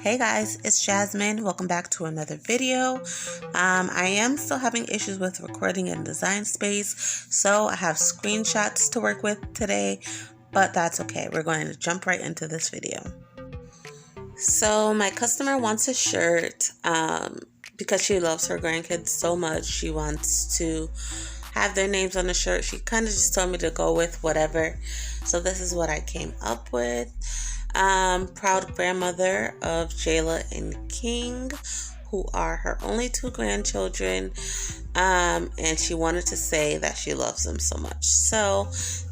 Hey guys, it's Jasmine. Welcome back to another video. I am still having issues with recording in Design Space, so I have screenshots to work with today, but that's okay. We're going to jump right into this video. So my customer wants a shirt because she loves her grandkids so much. She wants to have their names on the shirt. She kind of just told me to go with whatever. So this is what I came up with. Proud grandmother of Jayla and King, who are her only two grandchildren, and she wanted to say that she loves them so much. So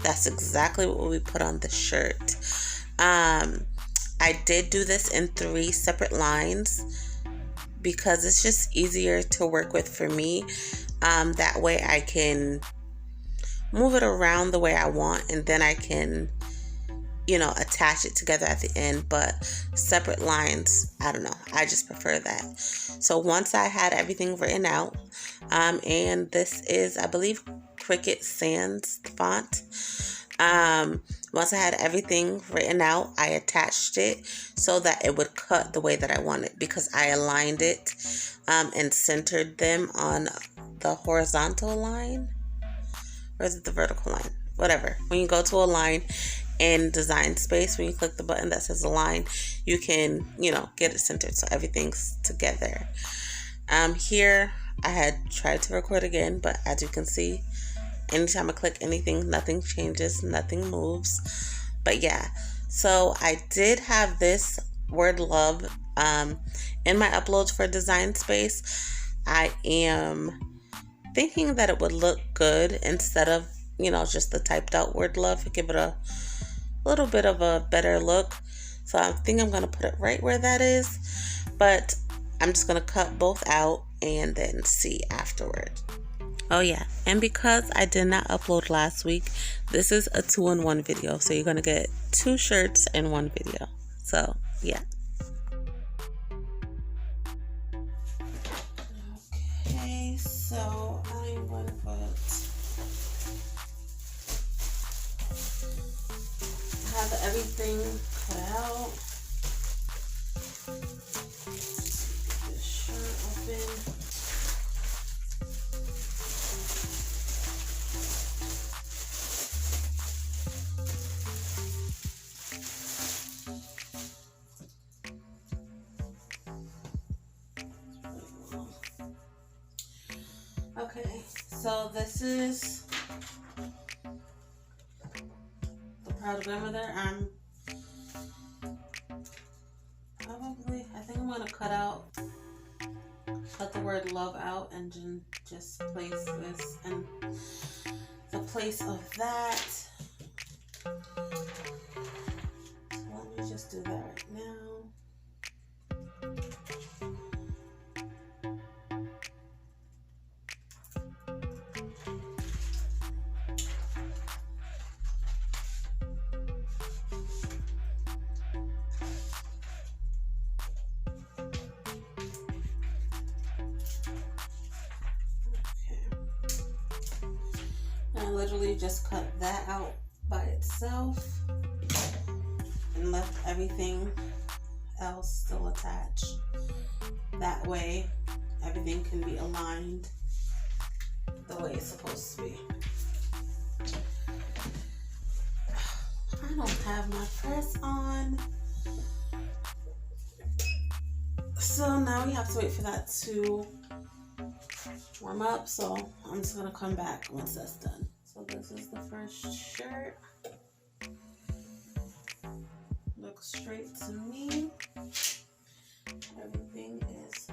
that's exactly what we put on the shirt. I did do this in 3 separate lines because it's just easier to work with for me. That way I can move it around the way I want, and then I can attach it together at the end. But separate lines, I don't know, I just prefer that. So once I had everything written out, and this is, I believe, Cricut Sans font. Once I had everything written out, I attached it so that it would cut the way that I wanted, because I aligned it and centered them on the horizontal line, or is it the vertical line? Whatever. When you go to a line in Design Space, when you click the button that says align, you can, get it centered so everything's together. Here I had tried to record again, but as you can see, anytime I click anything, nothing changes, nothing moves. But yeah, so I did have this word love in my uploads for Design Space. I am thinking that it would look good instead of just the typed out word love. Give it a little bit of a better look. So I think I'm going to put it right where that is, but I'm just going to cut both out and then see afterward. Oh yeah, and because I did not upload last week, this is a 2-in-1 video, so you're going to get 2 shirts in 1 video. So yeah. Okay, so I'm going to have everything cut out. Get this shirt open. Okay, so this is the proud grandmother. I think I'm going to cut the word love out and just place this in the place of that. So let me just do that right now. I literally just cut that out by itself and left everything else still attached. That way everything can be aligned the way it's supposed to be. I don't have my press on, so now we have to wait for that to warm up. So I'm just gonna come back once that's done. So this is the first shirt. Looks straight to me. Everything is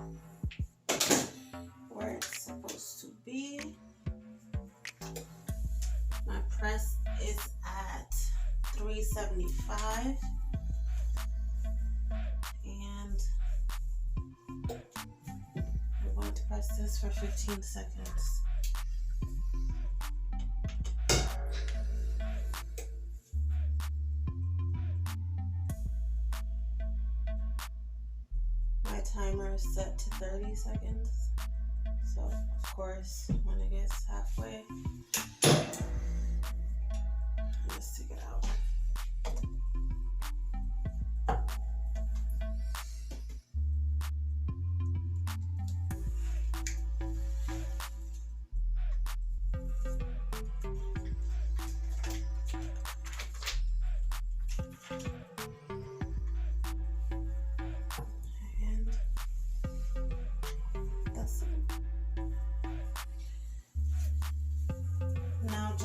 where it's supposed to be. My press is at 375, and I'm going to press this for 15 seconds. My timer is set to 30 seconds. So, of course, when it gets halfway, let's take it out.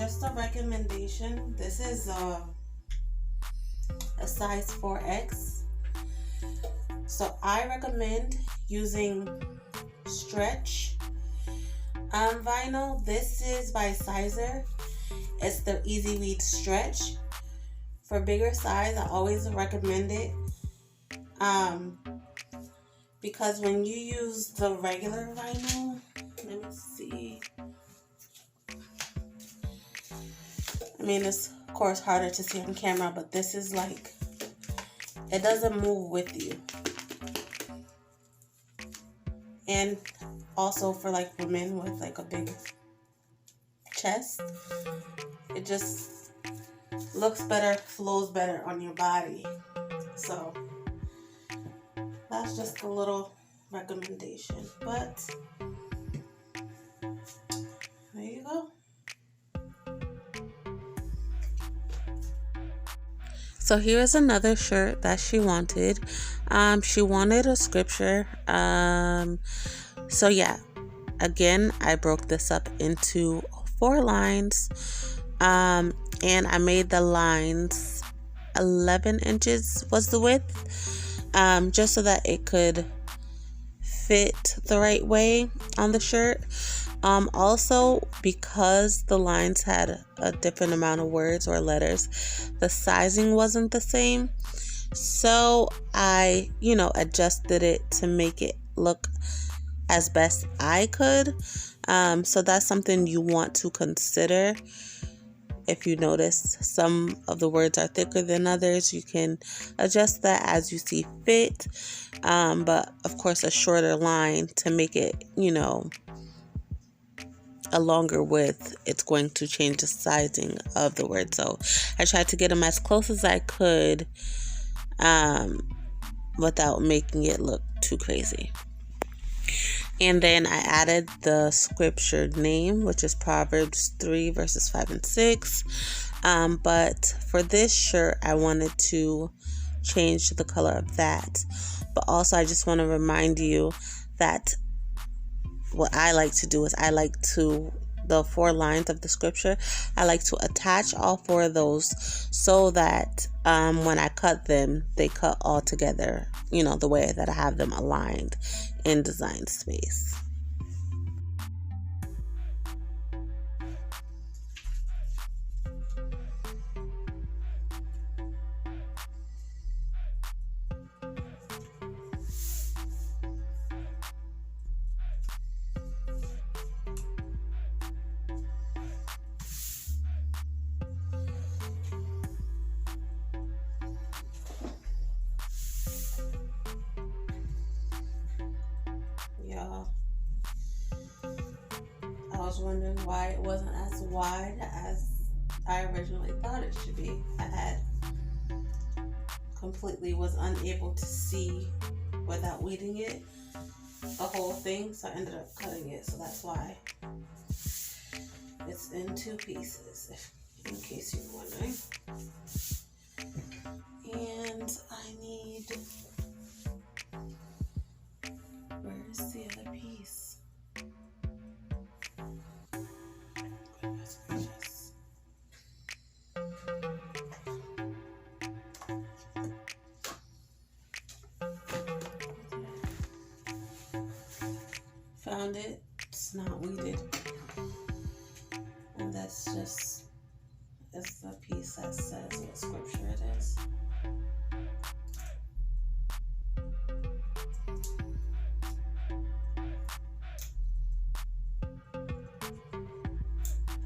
just a recommendation. This is a size 4X. So I recommend using stretch vinyl. This is by Sizer. It's the Easy Weed Stretch. For bigger size, I always recommend it. Because when you use the regular vinyl, let me see. I mean, it's of course harder to see on camera, but this is like, it doesn't move with you. And also for like women with like a big chest, it just looks better, flows better on your body. So that's just a little recommendation, but there you go. So here's another shirt that she wanted. She wanted a scripture. So yeah, again, I broke this up into 4 lines. And I made the lines 11 inches was the width, just so that it could fit the right way on the shirt. Also, because the lines had a different amount of words or letters, the sizing wasn't the same. So I, adjusted it to make it look as best I could. So that's something you want to consider. If you notice some of the words are thicker than others, you can adjust that as you see fit. But of course, a shorter line to make it, a longer width, it's going to change the sizing of the word. So I tried to get them as close as I could, without making it look too crazy. And then I added the scripture name, which is Proverbs 3 verses 5 and 6. But for this shirt, I wanted to change the color of that. But also, I just want to remind you that what I like to do is the 4 lines of the scripture, I like to attach all 4 of those so that when I cut them, they cut all together, the way that I have them aligned in Design Space. Y'all, I was wondering why it wasn't as wide as I originally thought it should be. I was unable to see without weeding it the whole thing, so I ended up cutting it. So that's why it's in 2 pieces, in case you're wondering. And I need, where's the other piece? Goodness gracious. Found it. It's not weeded. And that's just, it's the piece that says what scripture it is.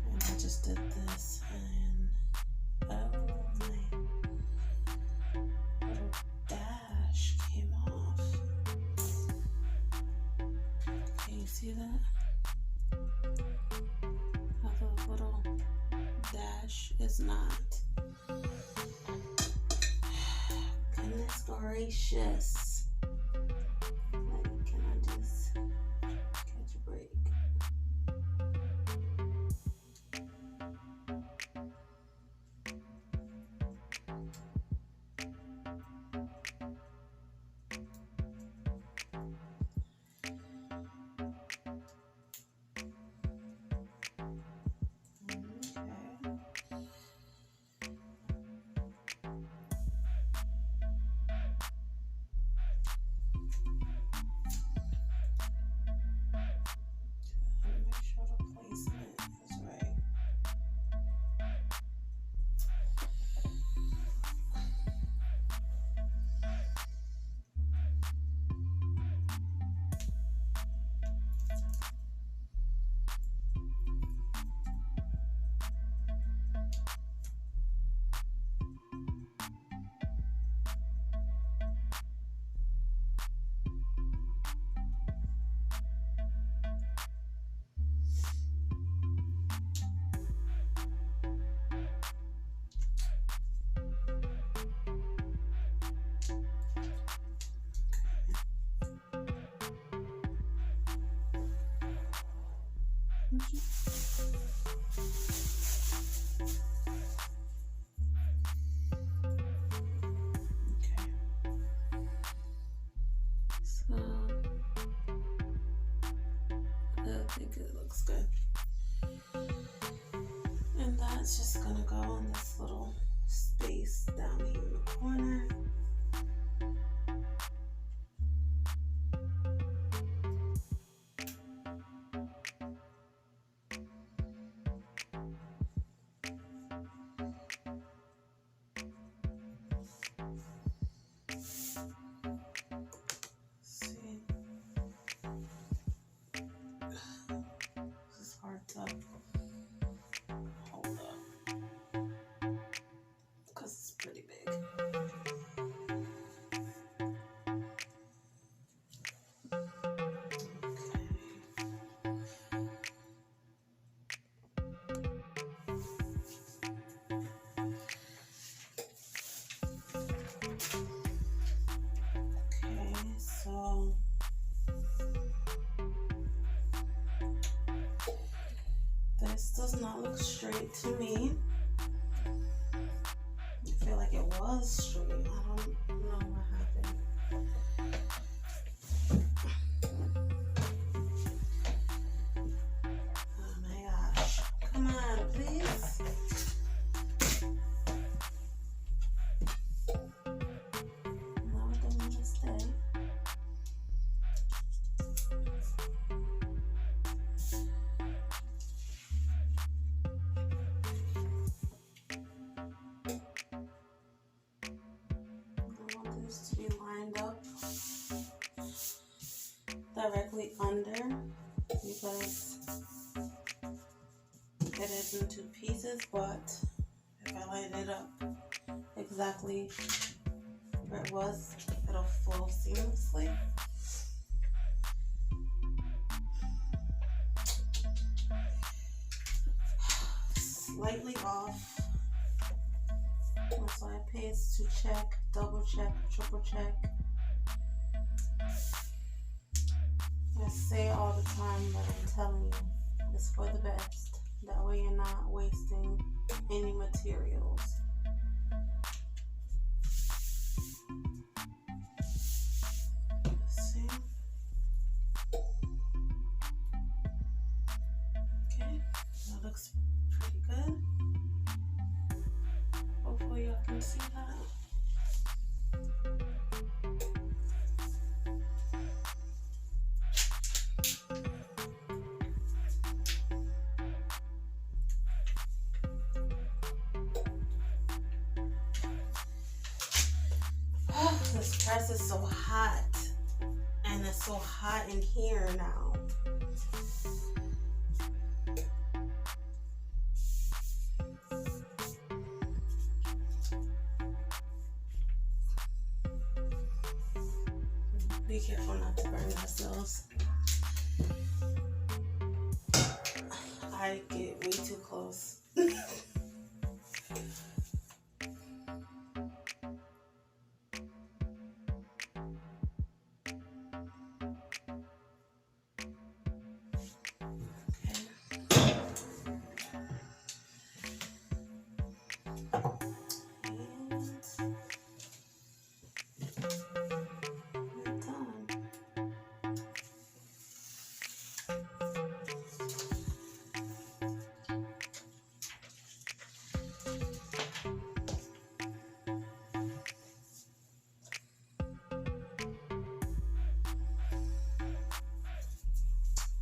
And I just did this, and oh, my little dash came off. Can you see that? How the little dash is not. Goodness gracious. Like, can I just catch a break? Okay. So I think it looks good. And that's just gonna go in this little space down here in the corner. See, this is hard to hold up because it's pretty big. So this does not look straight to me. I feel like it was straight. I don't know what happened. Oh my gosh. Come on, please. No, it doesn't want to stay. To be lined up directly under because it is in 2 pieces, but if I line it up exactly where it was, it'll flow seamlessly. Slightly off. So I pays to check, double check, triple check. I say all the time, but I'm telling you, it's for the best. That way you're not wasting any materials. Let's see. Okay, that looks pretty good. Hopefully y'all can see that. Oh, this press is so hot. And it's so hot in here now. Be careful not to burn yourselves. I get way too close.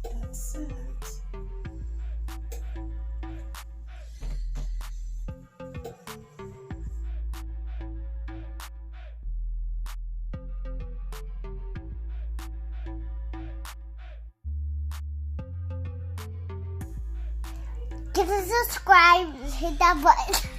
That's it. Give us a subscribe, hit that button.